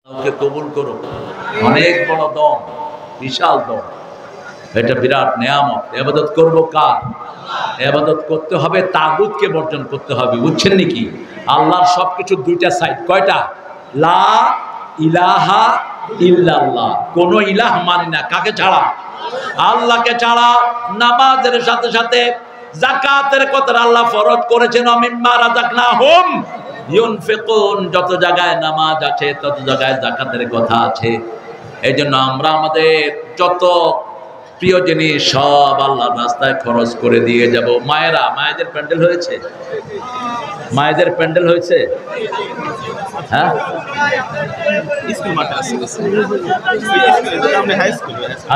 ওকে কবুল করো। অনেক বড় দম, বিশাল দম, এটা বিরাট নেয়ামত। ইবাদত করবো কার? ইবাদত করতে হবে তাগুতকে বর্জন করতে হবে, বুঝছেন নাকি? আল্লাহর সবকিছু দুইটা সাইড, কয়টা? লা ইলাহা ইল্লাল্লাহ, কোন ইলাহ মানি না, কাকে ছাড়া? আল্লাহকে ছাড়া। নামাজের সাথে সাথে যাকাতের কথা আল্লাহ ফরজ করেছেন, মিম্মা রাযাকনাহুম ইউনফিকুন, যত জায়গায় নামাজ আছে তত জায়গায় যাকাতের কথা আছে। এই জন্য আমরা আমাদের যত প্রিয় জিনিস সব আল্লাহর রাস্তায় খরচ করে দিয়ে যাব। মায়েরা, মায়েদের প্যান্ডেল হয়েছে? মায়েদের প্যান্ডেল হয়েছে? হ্যাঁ,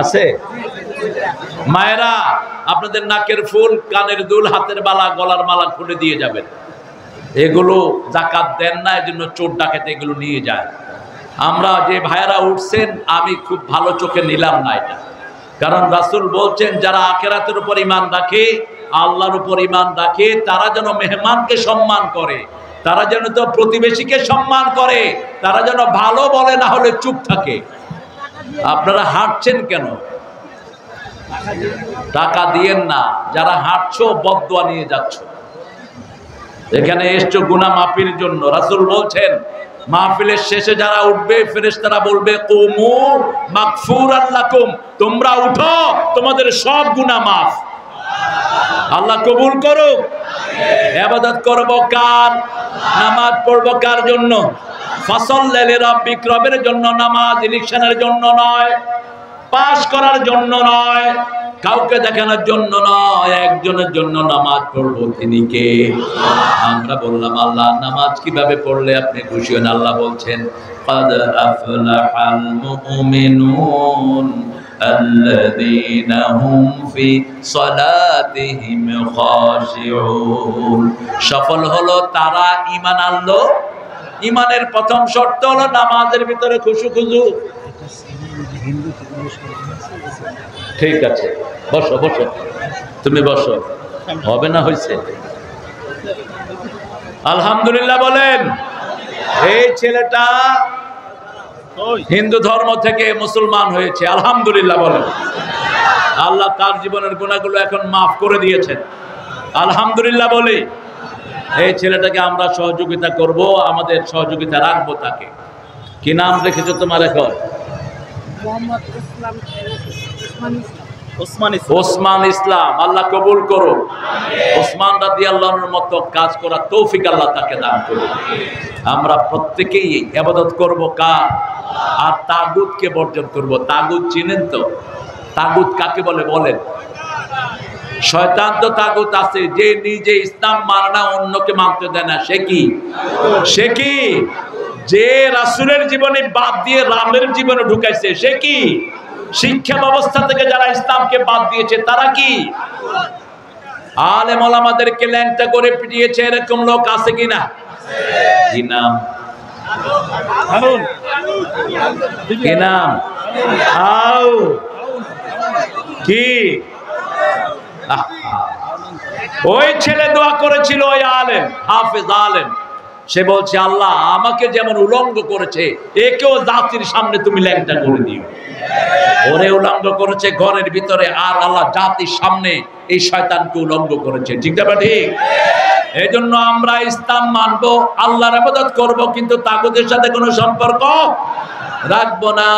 আছে। মায়েরা, আপনাদের নাকের ফুল, কানের দুল, হাতের বালা, গলার মালা খুলে দিয়ে যাবেন। এগুলো যাকাত দেন না, এজন্য চোর ডাকাত এগুলো নিয়ে যায়। আমরা যে ভাইয়েরা উঠছেন, আমি খুব ভালো চোখে নিলাম না এটা, কারণ রাসূল বলছেন যারা আখিরাতের উপর ঈমান রাখে, আল্লাহর উপর ঈমান রাখে, তারা যেন মেহমানকে সম্মান করে, তারা যেন তো প্রতিবেশীকে সম্মান করে, তারা যেন ভালো বলে, না হলে চুপ থাকে। আপনারা হাঁটছেন কেন? টাকা দিয়েন না। যারা হাঁটছো বদদুয়া নিয়ে যাচ্ছ। এখানে এসছো গুনাহ মাফির জন্য। রাসূল বলছেন মাহফিলের শেষে যারা উঠবে, ফেরেশতারা বলবে কুমু মাগফুরান লাকুম, তোমরা উঠো, তোমাদের সব গুনাহ মাফ। আল্লাহ কবুল করুক। ইবাদত করব কার? নামাজ পড়ব কার জন্য? ফাসাল্লি লিরাব্বিক, রবের জন্য নামাজ, ইলেকশনের জন্য নয়, পাস করার জন্য নয়, কাউকে দেখানোর জন্য নয়, একজনের জন্য নামাজ পড়বো, তিনি কে? আমরা বললাম আল্লাহ। নামাজ কিভাবে পড়লে আপনি খুশি হন? আল্লাহ বলছেন ক্বাদ আফলাহাল মুমিনুন আল্লাযীনা হুম ফি সালাতিহিম খাশিউন। সফল হলো তারা ঈমান আনলো। ঈমানের প্রথম শর্ত হলো নামাজের ভিতরে খুশু খুজু। ঠিক আছে, বসো বসো, তুমি বসো। হবে না? হয়েছে? আলহামদুলিল্লাহ বলেন। এই ছেলেটা হিন্দু ধর্ম থেকে মুসলমান হয়েছে, আলহামদুলিল্লাহ বলেন। আল্লাহ তার জীবনের গুনাহগুলো এখন মাফ করে দিয়েছেন, আলহামদুলিল্লাহ বলি। এই ছেলেটাকে আমরা সহযোগিতা করব, আমাদের সহযোগিতা রাখবো। তাকে কি নাম রেখেছো তোমার এখন? ওসমান ইসলাম। আল্লাহ কবুল করো। ওসমান রাদিয়াল্লাহুর মতো কাজ করার তৌফিক আল্লাহ তাকে দান করুন। আমরা প্রত্যেকেই ইবাদত করব কার? আর তাগুতকে বর্জন করব। তাগুত চিনেন তো? তাগুত কাকে বলে বলেন? শয়তান তো তাগুত আছে, যে নিজে ইসলাম মানে না, অন্যকে মানতে দেয় না, সে কি? সে কি? যে রাসূলের জীবনে বাদ দিয়ে রামের জীবনে ঢুকাইছে, সে কি? শিক্ষা ব্যবস্থা থেকে যারা ইসলামকে বাদ দিয়েছে, তারা কি? আলেম ওলামাদেরকে ল্যাংটা করে পিটিয়েছে, এরকম লোক আছে কিনা? কি নাম? কি নাম? আও কি? ওই ছেলে দোয়া করেছিল, ওই আলেম, হাফেজ আলেম। সে বলছে আল্লাহ আমাকে যেমন উলঙ্গ করেছে, একেও জাতির সামনে তুমি ল্যাংটা করে দিও। ওরে উলঙ্গ করেছে ঘরের ভিতরে, আর আল্লাহ জাতির সামনে এই শয়তানকে উলঙ্গ করেছে। ঠিক না? ঠিক। এই জন্য আমরা ইসলাম মানবো, আল্লাহর ইবাদত করব, কিন্তু তাগুতের সাথে কোনো সম্পর্ক রাখবো না।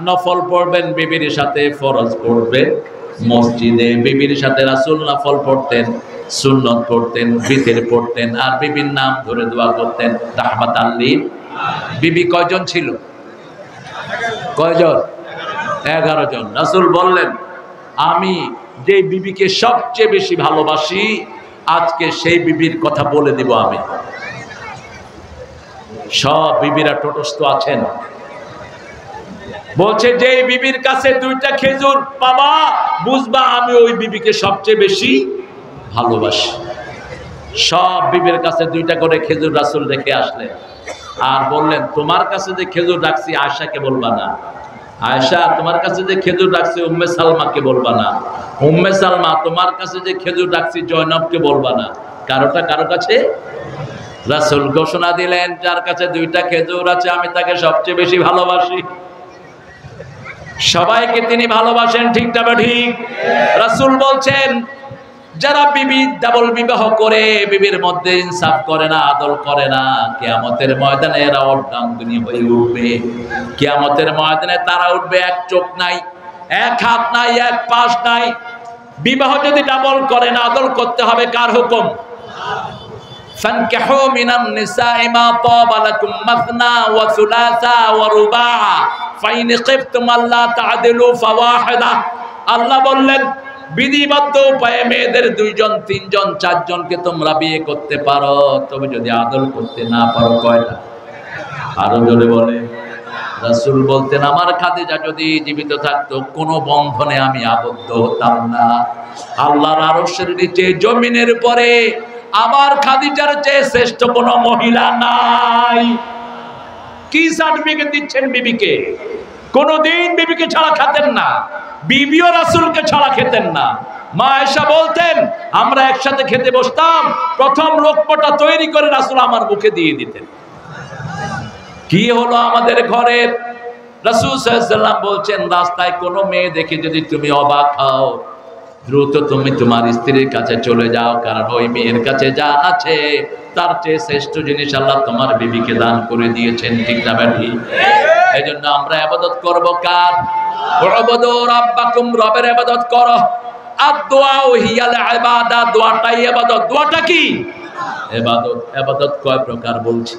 নফল পড়বেন বিবির সাথে, ফরজ পড়বেন মসজিদে। বিবির সাথে রাসূল নফল পড়তেন, সুন্নত পড়তেন, বিতর পড়তেন, আর বিবির নাম ধরে দোয়া করতেন রাহমাতাল লিল। বিবি কয়জন ছিল? কয়জন? 11 জন। রাসূল বললেন আমি যে বিবিকে সবচেয়ে বেশি ভালোবাসি, আজকে সেই বিবির কথা বলে দিব আমি। সব বিবিরা তটস্থ আছেন। বলছে যে বিবির কাছে 2টা খেজুর পাবা, বুঝবা আমি ওই বিবিকে সবচেয়ে বেশি ভালোবাসি। সব বিবির কাছে 2টা করে খেজুর রাসূল রেখে আসলেন, আর বললেন তোমার কাছে যে খেজুর রাখছি আয়েশাকে বলবা না। আয়েশা, তোমার কাছে যে খেজুর রাখছি উম্মে সালমাকে বলবা না। উম্মে সালমা, তোমার কাছে যে খেজুর রাখছি জয়নবকে বলবা না। কারোটা কারো কাছে রাসূল ঘোষণা দিলেন, যার কাছে 2টা খেজুর আছে আমি তাকে সবচেয়ে বেশি ভালোবাসি। সবাইকে তিনি ভালোবাসেন, ঠিক না ঠিক? রাসূল বলছেন, যারা বিবি ডাবল বিবাহ করে বিবির মধ্যে ইনসাফ করে না, আদল করে না, কিয়ামতের ময়দানে এরা অর্ধাঙ্গিনী হয়ে উঠবে। কিয়ামতের ময়দানে তারা উঠবে, এক চোখ নাই, এক হাত নাই, এক পাশ নাই। বিবাহ যদি ডাবল করে না, আদল করতে হবে কার হুকুম? ফানকিহু মিনান নিসাই মা তাবা লাকুম মাসনা ওয়া সুলাসা ওয়া রুবা ফাইন খিফতুম আল্লা তা'দিলু ফাওয়াহিদা। আল্লাহ বললেন, বিধিবদ্ধ উপায়ে মেয়েদের 2 জন 3 জন 4 জনকে তোমরা বিয়ে করতে পারো, তবে যদি আদল করতে না পারো কয়টা? আরো জোরে বলে। রাসূল বলতেন, আমার খাদিজা যদি জীবিত থাকতো কোনো বন্ধনে আমি আবদ্ধ হতাম না। আল্লাহর আরশের নিচে জমিনের উপরে আমার খাদিজার চেয়ে শ্রেষ্ঠ কোনো মহিলা নাই। কি সার্টিফিকেট দিচ্ছেন বিবিকে? কোনদিন বিবিকে ছাড়া খেতেন না, বিবিও রাসূলকে ছাড়া খেতেন না। মা আয়েশা বলতেন, আমরা একসাথে খেতে বসতাম, প্রথম লোকমাটা তৈরি করে রাসূল আমার মুখে দিয়ে দিতেন। কি হলো আমাদের ঘরের? রাসূল সাল্লাল্লাহু আলাইহি ওয়াসাল্লাম বলছেন, রাস্তায় কোনো মেয়ে দেখে যদি তুমি অবাক হও, দ্রুত তুমি তোমার স্ত্রীর কাছে চলে যাও, কারণ ওই মেয়ের কাছে যা আছে তার চেয়ে শ্রেষ্ঠ জিনিস আল্লাহ তোমার বিবিকে দান করে দিয়েছেন, ঠিক না বেটি? এজন্য আমরা ইবাদত করব কার? উবুদু রাব্বাকুম, রবের ইবাদত করো। আদ-দুআউ হিয়াল ইবাদা, দোয়াটাই ইবাদত। দোয়াটা কি? ইবাদত। ইবাদত কয় প্রকার বলছি?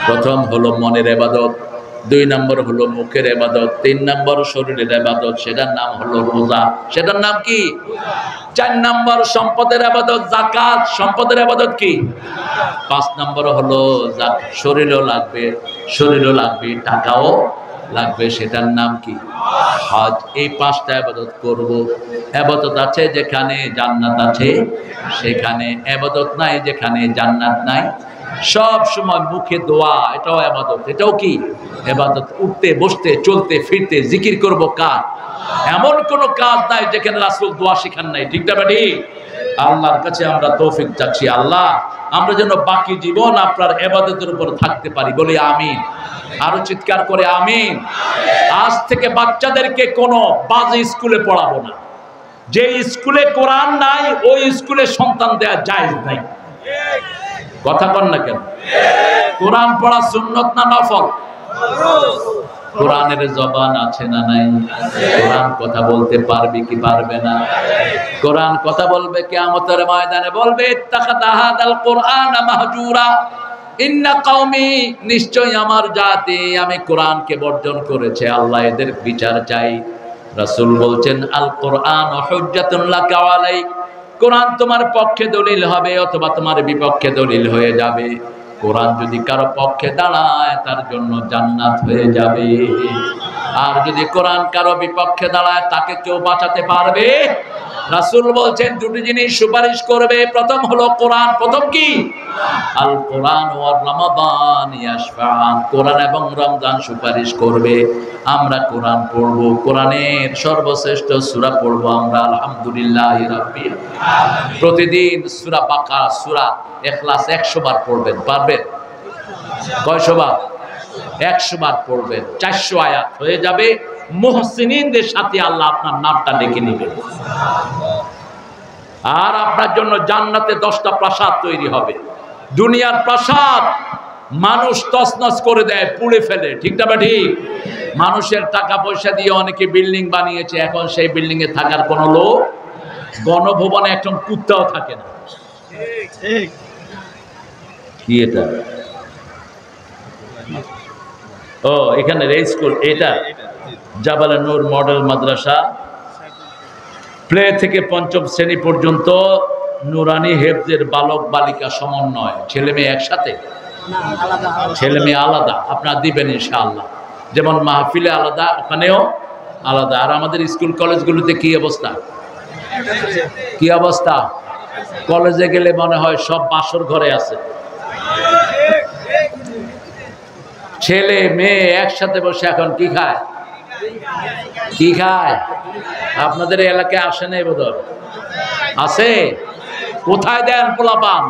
প্রথম হলো মনের ইবাদত, 2 নম্বর হলো মুখের ইবাদত, 3 নম্বর শরীরের ইবাদত, সেটার নাম হলো রোজা। সেটার নাম কি? 4 নম্বর সম্পদের ইবাদত, যাকাত। সম্পদের ইবাদত কি? 5 নম্বর হলো শরীরও লাগবে, টাকাও লাগবে, সেটার নাম কি? হজ। এই 5টা ইবাদত করব। ইবাদত আছে যেখানে জান্নাত আছে সেখানে, ইবাদত নাই যেখানে জান্নাত নাই। সব সময় মুখে দোয়া, এটাও ইবাদত। এটাও কি ইবাদত? উঠতে বসতে চলতে ফিরতে জিকির করব কার? এমন কোন কাজ নাই যেখানে রাসূল দোয়া শিখান নাই, ঠিক না বেটি? আল্লাহর কাছে আমরা তৌফিক চাচ্ছি, আল্লাহ আমরা যেন বাকি জীবন আপনার ইবাদতের উপর থাকতে পারি, বলি আমিন। আরো চিৎকার করে আমিন। আজ থেকে বাচ্চাদেরকে কোনো বাজে স্কুলে পড়াবো না। যে স্কুলে কোরআন নাই ওই স্কুলে সন্তান দেয়া জায়েজ নাই। কথা বল না কেন? কোরআন পড়া সুন্নত না নফল? কোরআনের জবান আছে না নাই? কোরআন কথা বলতে পারবে কি পারবে না? কোরআন কথা বলবে, কিয়ামতের ময়দানে বলবে, ইত্তাখাযা হাযাল কুরআনা মাহজুরা, ইন্না কওমি, নিশ্চয়ই আমার জাতি আমি কোরআনকে বর্জন করেছে, আল্লাহ এদের বিচার চাই। রাসূল বলছেন, আল কুরআন হুজ্জাতুন লাকা ওয়া আলাইক, কোরআন তোমার পক্ষে দলিল হবে অথবা তোমার বিপক্ষে দলিল হয়ে যাবে। কোরআন যদি কারো পক্ষে দাঁড়ায় তার জন্য জান্নাত হয়ে যাবে, আর যদি কোরআন কারো বিপক্ষে দাঁড়ায় তাকে কেউ বাঁচাতে পারবে? রাসূল বলছেন 2টি জিনিস সুপারিশ করবে। প্রথম হলো কোরআন। প্রথম কি? আল কোরআন ওয়া রমাদান ইয়াশফাআন, কোরআন এবং রমজান সুপারিশ করবে। আমরা কোরআন পড়ব, কোরআনের সর্বশ্রেষ্ঠ সূরা পড়ব আমরা, আলহামদুলিল্লাহি রাব্বিল আলামিন। প্রতিদিন সূরা বাকারা, সূরা ইখলাস 100 বার পড়বেন, পারবেন? কয়শো বার? 100 বার পড়বেন, 400 আয়াত হয়ে যাবে। মুহসিনিনদের সাথে আল্লাহ আপনার নামটা ডেকে নেবেন, আর আপনার জন্য জান্নাতে 10টা প্রাসাদ তৈরি হবে। দুনিয়ার প্রাসাদ মানুষ তছনছ করে দেয়, পুড়ে ফেলে, ঠিক না ঠিক? মানুষের টাকা পয়সা দিয়ে অনেকে বিল্ডিং বানিয়েছে, এখন সেই বিল্ডিং এ থাকার কোনো লোক, গণভবনে একজন কুত্তাও থাকে না। কি এটা? ও, এখানে এই স্কুল, এটা জাবালে নূর মডেল মাদ্রাসা, প্লে থেকে 5ম শ্রেণী পর্যন্ত নুরানি হেফজের বালক বালিকা সমন্বয়। ছেলে মেয়ে একসাথে? ছেলে মেয়ে আলাদা। আপনারা দিবেন ইনশাআল্লাহ। যেমন মাহফিলে আলাদা, ওখানেও আলাদা। আর আমাদের স্কুল কলেজগুলোতে কি অবস্থা? কি অবস্থা? কলেজে গেলে মনে হয় সব বাসর ঘরে আছে, ছেলে মেয়ে একসাথে বসে এখন কি খায়? কি খায়? আপনাদের এলাকায় আসে নাই বোধহয়? আছে? কোথায় দেন পোলাপান?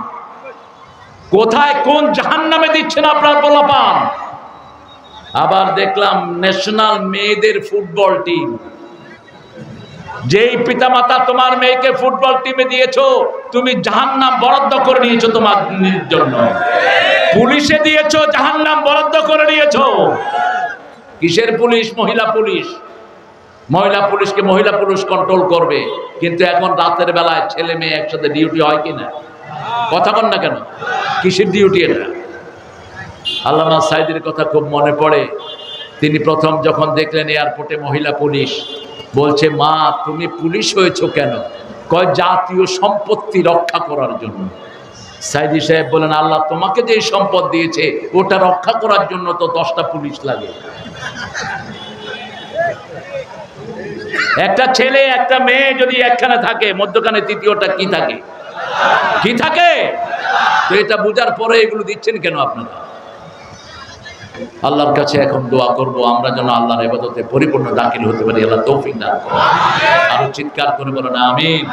কোথায় কোন জাহান্নামে দিচ্ছেন আপনার পোলাপান? আবার দেখলাম ন্যাশনাল মেয়েদের ফুটবল টিম, যেই পিতামাতা তোমার মেয়েকে ফুটবল টিমে দিয়েছো, তুমি জাহান্নাম বরাদ্দ করে নিয়েছো তোমার জন্য। পুলিশে দিয়েছো, জাহান্নাম বরাদ্দ করে নিয়েছো। কিসের পুলিশ? মহিলা পুলিশ। মহিলা পুলিশকে মহিলা পুলিশ কন্ট্রোল করবে, কিন্তু এখন রাতের বেলায় ছেলে মেয়ে একসাথে ডিউটি হয় কিনা? কথা বল না কেন? কিসের ডিউটি এটা? আল্লামা সাইদির কথা খুব মনে পড়ে। তিনি প্রথম যখন দেখলেন এয়ারপোর্টে মহিলা পুলিশ, বলছে, মা তুমি পুলিশ হয়েছো কেন? কয় জাতীয় সম্পত্তি রক্ষা করার জন্য। সাইদি সাহেব বলেন, আল্লাহ তোমাকে যে সম্পদ দিয়েছে ওটা রক্ষা করার জন্য তো 10টা পুলিশ লাগে। একটা ছেলে একটা মেয়ে যদি একখানে থাকে, মধ্যখানে তৃতীয়টা কি থাকে? কি থাকে? তো এটা বুঝার পরে এগুলো দিচ্ছেন কেন আপনারা? আল্লাহর কাছে এখন দোয়া করব আমরা যেন আল্লাহর ইবাদতে পরিপূর্ণ দাখিল হতে পারি। আল্লাহ তৌফিক দান করুন। আরো চিৎকার করে বলেন আমিন।